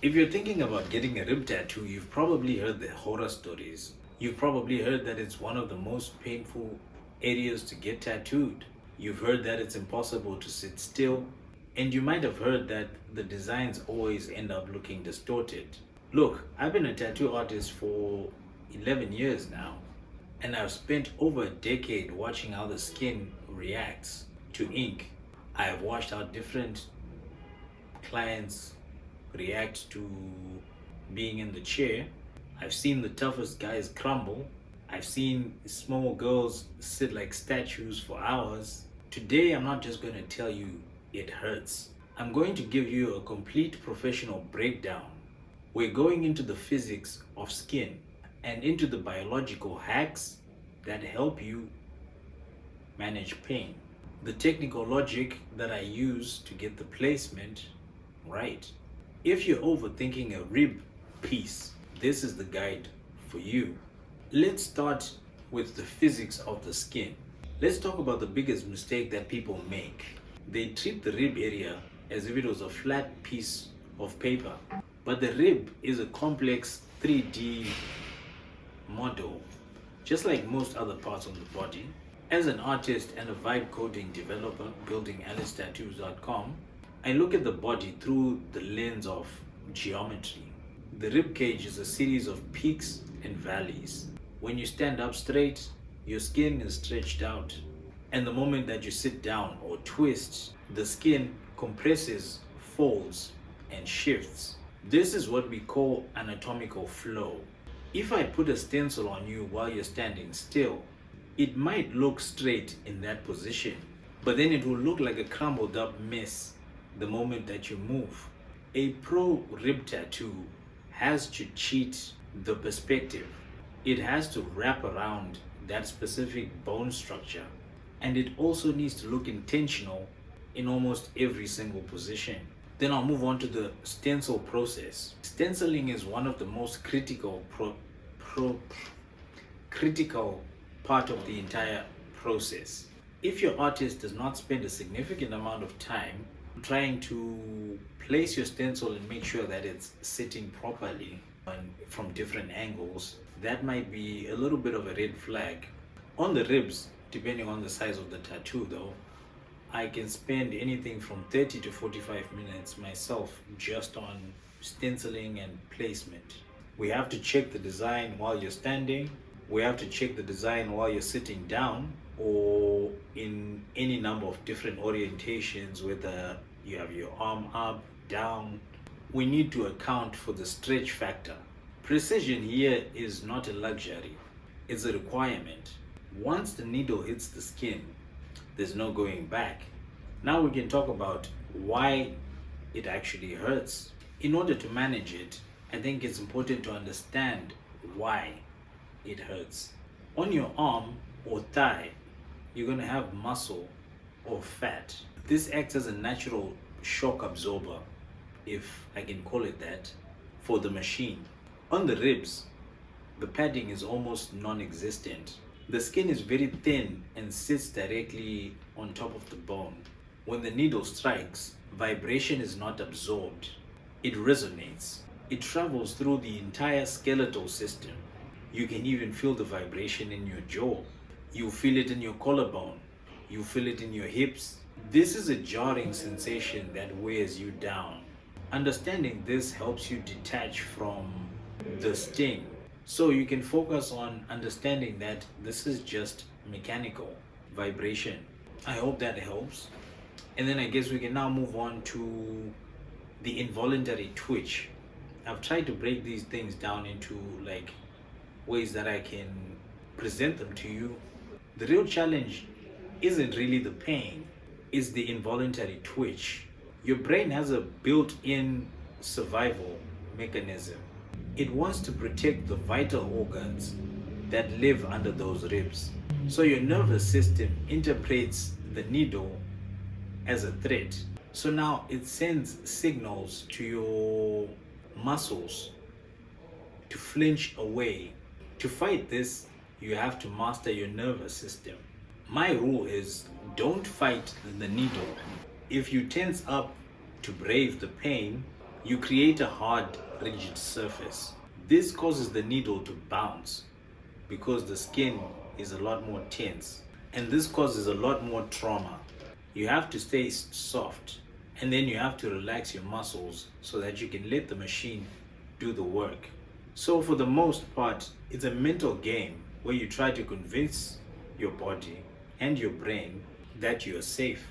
If you're thinking about getting a rib tattoo, you've probably heard the horror stories. You've probably heard that it's one of the most painful areas to get tattooed. You've heard that it's impossible to sit still. And you might have heard that the designs always end up looking distorted. Look, I've been a tattoo artist for 11 years now, and I've spent over a decade watching how the skin reacts to ink. I have watched how different clients react to being in the chair. I've seen the toughest guys crumble. I've seen small girls sit like statues for hours. Today, I'm not just going to tell you it hurts. I'm going to give you a complete professional breakdown. We're going into the physics of skin and into the biological hacks that help you manage pain. The technical logic that I use to get the placement right. If you're overthinking a rib piece, this is the guide for you. Let's start with the physics of the skin. Let's talk about the biggest mistake that people make. They treat the rib area as if it was a flat piece of paper. But the rib is a complex 3D model, just like most other parts of the body. As an artist and a vibe coding developer building alicetattoos.com, I look at the body through the lens of geometry. The rib cage is a series of peaks and valleys. When you stand up straight, your skin is stretched out. And the moment that you sit down or twist, the skin compresses, folds, and shifts. This is what we call anatomical flow. If I put a stencil on you while you're standing still, it might look straight in that position, but then it will look like a crumbled up mess the moment that you move. A pro rib tattoo has to cheat the perspective. It has to wrap around that specific bone structure, and it also needs to look intentional in almost every single position. Then I'll move on to the stencil process. Stenciling is one of the most critical part of the entire process. If your artist does not spend a significant amount of time trying to place your stencil and make sure that it's sitting properly and from different angles, that might be a little bit of a red flag. On the ribs, depending on the size of the tattoo though, I can spend anything from 30 to 45 minutes myself just on stenciling and placement. We have to check the design while you're standing. We have to check the design while you're sitting down or in any number of different orientations, whether you have your arm up, down. We need to account for the stretch factor. Precision here is not a luxury, it's a requirement. Once the needle hits the skin, there's no going back. Now we can talk about why it actually hurts. In order to manage it, I think it's important to understand why it hurts. On your arm or thigh, you're going to have muscle or fat. This acts as a natural shock absorber, if I can call it that, for the machine. On the ribs, the padding is almost non-existent. The skin is very thin and sits directly on top of the bone. When the needle strikes, vibration is not absorbed. It resonates. It travels through the entire skeletal system. You can even feel the vibration in your jaw. You feel it in your collarbone. You feel it in your hips. This is a jarring sensation that wears you down. Understanding this helps you detach from the sting, so you can focus on understanding that this is just mechanical vibration. I hope that helps. And then I guess we can now move on to the involuntary twitch. I've tried to break these things down into like ways that I can present them to you. The real challenge isn't really the pain, it's the involuntary twitch. Your brain has a built-in survival mechanism. It wants to protect the vital organs that live under those ribs. So your nervous system interprets the needle as a threat. So now it sends signals to your muscles to flinch away. To fight this, you have to master your nervous system. My rule is don't fight the needle. If you tense up to brave the pain, You create a hard, rigid surface. This causes the needle to bounce because the skin is a lot more tense, and this causes a lot more trauma. You have to stay soft, and then you have to relax your muscles so that you can let the machine do the work. So, for the most part, it's a mental game where you try to convince your body and your brain that you're safe.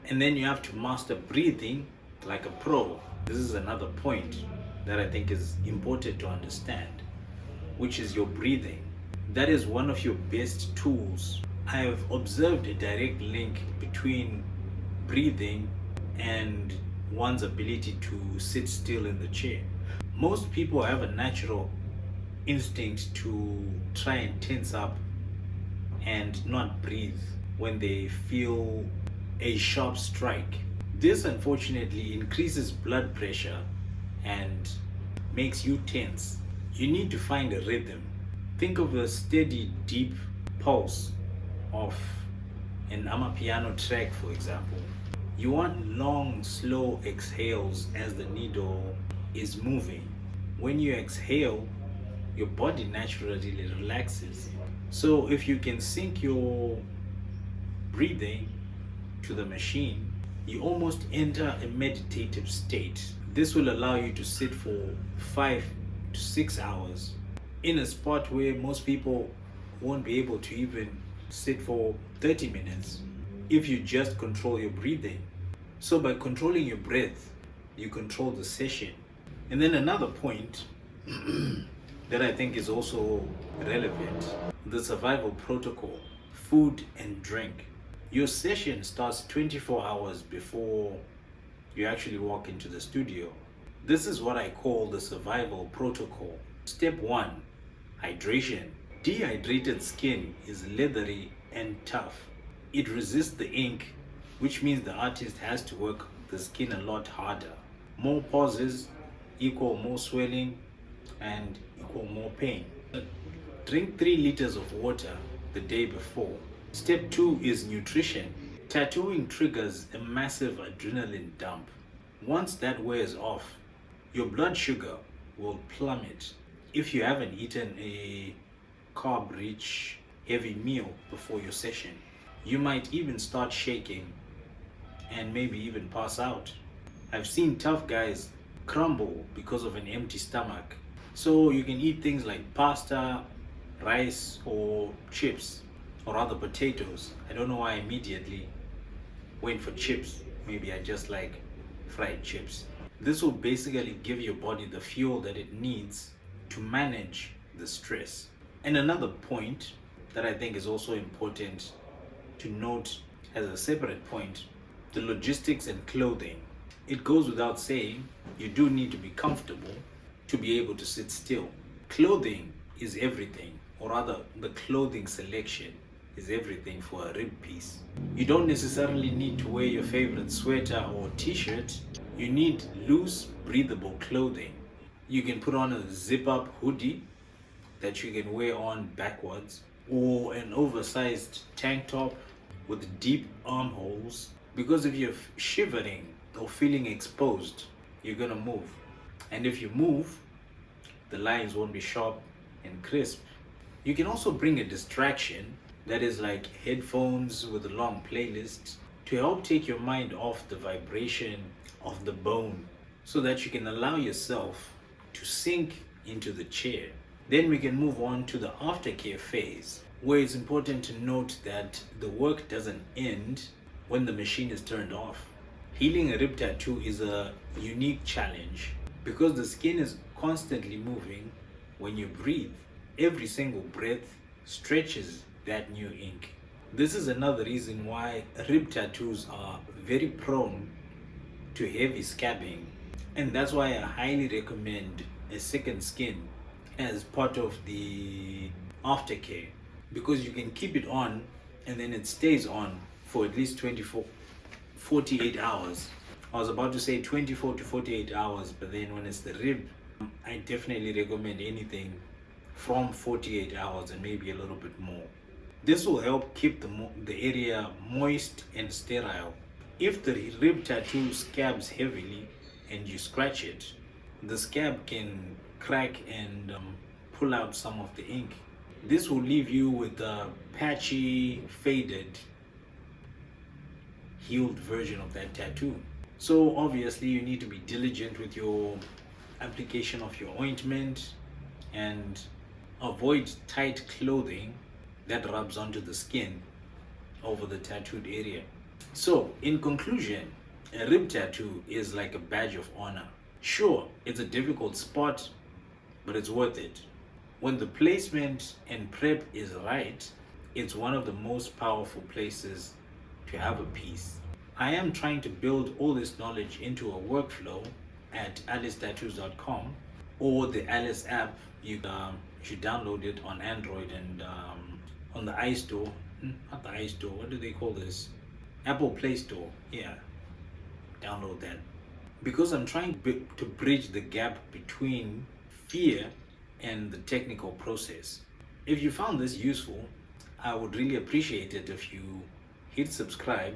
And then you have to master breathing like a pro. This is another point that I think is important to understand, which is your breathing. That is one of your best tools. I have observed a direct link between breathing and one's ability to sit still in the chair. Most people have a natural instinct to try and tense up and not breathe when they feel a sharp strike. This unfortunately increases blood pressure and makes you tense. You need to find a rhythm. Think of a steady, deep pulse of an amapiano track, for example. You want long, slow exhales as the needle is moving. When you exhale, your body naturally relaxes. So if you can sync your breathing to the machine, you almost enter a meditative state. This will allow you to sit for 5 to 6 hours in a spot where most people won't be able to even sit for 30 minutes if you just control your breathing. So by controlling your breath, you control the session. And then another point that I think is also relevant, the survival protocol, food and drink. Your session starts 24 hours before you actually walk into the studio. This is what I call the survival protocol. Step 1, hydration. Dehydrated skin is leathery and tough. It resists the ink, which means the artist has to work the skin a lot harder. More pauses equal more swelling and equal more pain. Drink 3 liters of water the day before. Step 2 is nutrition. Tattooing triggers a massive adrenaline dump. Once that wears off, your blood sugar will plummet. If you haven't eaten a carb-rich, heavy meal before your session, you might even start shaking and maybe even pass out. I've seen tough guys crumble because of an empty stomach. So you can eat things like pasta, rice, or chips, or other potatoes. I don't know why I immediately went for chips. Maybe I just like fried chips. This will basically give your body the fuel that it needs to manage the stress. And another point that I think is also important to note as a separate point, the logistics and clothing. It goes without saying, you do need to be comfortable to be able to sit still. Clothing is everything, or rather, the clothing selection is everything for a rib piece. You don't necessarily need to wear your favorite sweater or t-shirt. You need loose, breathable clothing. You can put on a zip-up hoodie that you can wear on backwards, or an oversized tank top with deep armholes, because if you're shivering or feeling exposed, you're gonna move. And if you move, the lines won't be sharp and crisp. You can also bring a distraction, that is like headphones with a long playlist, to help take your mind off the vibration of the bone so that you can allow yourself to sink into the chair. Then we can move on to the aftercare phase, where it's important to note that the work doesn't end when the machine is turned off. Healing a rib tattoo is a unique challenge because the skin is constantly moving when you breathe. Every single breath stretches that new ink. This is another reason why rib tattoos are very prone to heavy scabbing, and that's why I highly recommend a second skin as part of the aftercare, because you can keep it on and then it stays on for at least 48 hours. I was about to say 24 to 48 hours, but then when it's the rib, I definitely recommend anything from 48 hours and maybe a little bit more. This will help keep the area moist and sterile. If the rib tattoo scabs heavily and you scratch it, the scab can crack and pull out some of the ink. This will leave you with a patchy, faded, healed version of that tattoo. So obviously you need to be diligent with your application of your ointment and avoid tight clothing that rubs onto the skin over the tattooed area. So in conclusion, a rib tattoo is like a badge of honor. Sure, it's a difficult spot, but it's worth it. When the placement and prep is right, it's one of the most powerful places to have a piece. I am trying to build all this knowledge into a workflow at alicetattoos.com or the Alice app. You should download it on Android and on the iStore. Not the iStore, what do they call this? Apple Play Store. Yeah, download that. Because I'm trying to bridge the gap between fear and the technical process. If you found this useful, I would really appreciate it if you hit subscribe,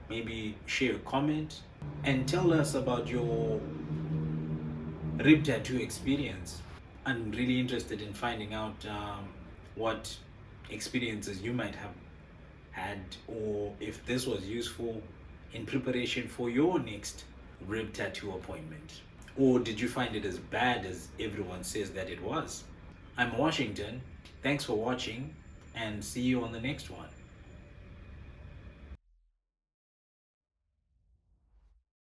maybe share a comment, and tell us about your rib tattoo experience. I'm really interested in finding out what experiences you might have had, or if this was useful in preparation for your next rib tattoo appointment. Or did you find it as bad as everyone says that it was? I'm Washington. Thanks for watching and see you on the next one.